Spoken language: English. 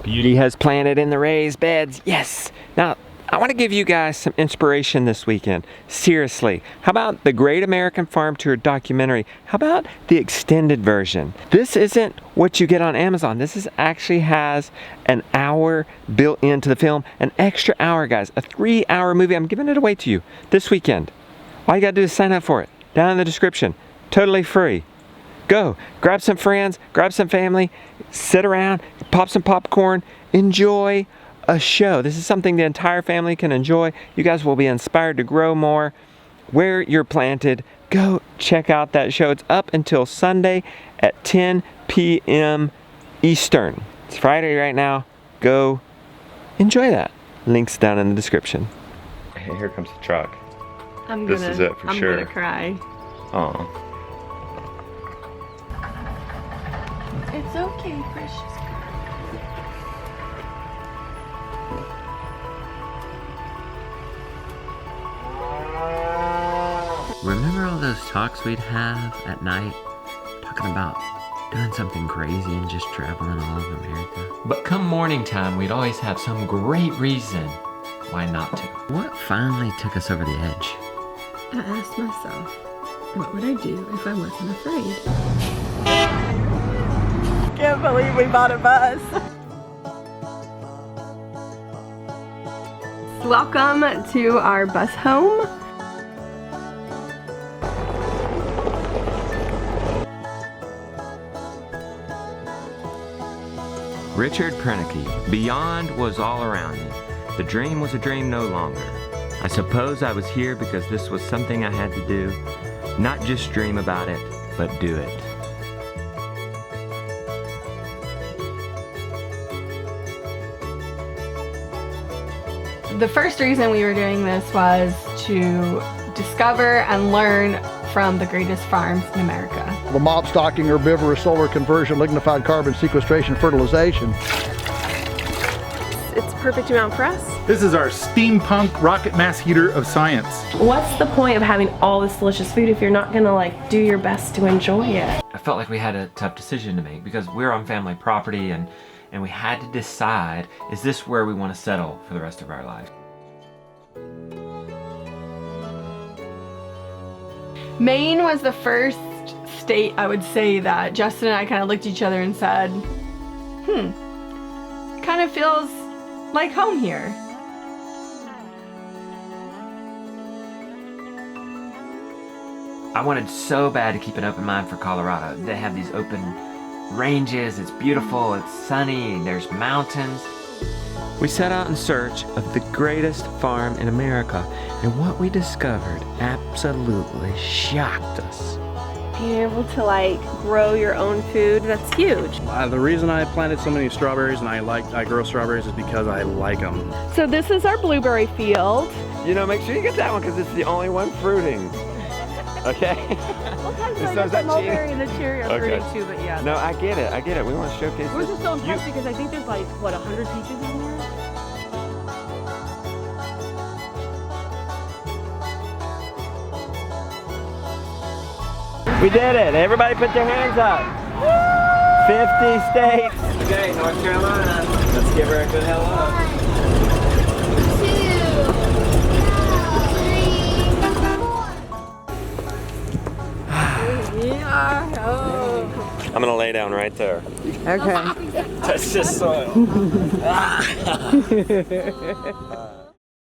Beauty has planted in the raised beds. Yes. Now, I want to give you guys some inspiration this weekend. Seriously, how about the Great American Farm Tour documentary? How about the extended version? This isn't what you get on Amazon. This actually has an hour built into the film, an extra hour, guys, a 3-hour movie. I'm giving it away to you this weekend. All you gotta do is sign up for it. Down in the description, totally free. Go, grab some friends, grab some family, sit around, pop some popcorn, enjoy a show. This is something the entire family can enjoy. You guys will be inspired to grow more where you're planted. Go check out that show. It's up until Sunday at 10 p.m. Eastern. It's Friday right now. Go enjoy that. Links down in the description. Hey, here comes the truck. This is it for sure. I'm gonna cry. Oh. It's okay, precious. Remember all those talks we'd have at night? Talking about doing something crazy and just traveling all over America? But come morning time, we'd always have some great reason why not to. What finally took us over the edge? I asked myself, what would I do if I wasn't afraid? Can't believe we bought a bus. Welcome to our bus home. Richard Prenneke, beyond was all around me. The dream was a dream no longer. I suppose I was here because this was something I had to do. Not just dream about it, but do it. The first reason we were doing this was to discover and learn from the greatest farms in America. The mop stocking, herbivorous, solar conversion, lignified carbon sequestration, fertilization. It's perfect amount for us. This is our steampunk rocket mass heater of science. What's the point of having all this delicious food if you're not gonna like do your best to enjoy it? I felt like we had a tough decision to make because we're on family property and we had to decide, is this where we want to settle for the rest of our life? Maine was the first state, I would say, that Justin and I kind of looked at each other and said, kind of feels like home here. I wanted so bad to keep an open mind for Colorado. They have these open ranges, it's beautiful, it's sunny, there's mountains. We set out in search of the greatest farm in America, and what we discovered absolutely shocked us. Being able to like grow your own food, that's huge. The reason I planted so many strawberries and I grow strawberries is because I like them. So this is our blueberry field. You know, make sure you get that one because it's the only one fruiting. Okay? Sometimes the mulberry and the cherry are fruiting too, but yeah. No, I get it. We want to showcase We're this. just so impressed because I think there's like, what, 100 peaches in here? We did it. Everybody put their hands up. Woo! 50 states. Okay, North Carolina. Let's give her a good hello. 1, 2, 3, 4. I'm gonna lay down right there. Okay. Touch this soil.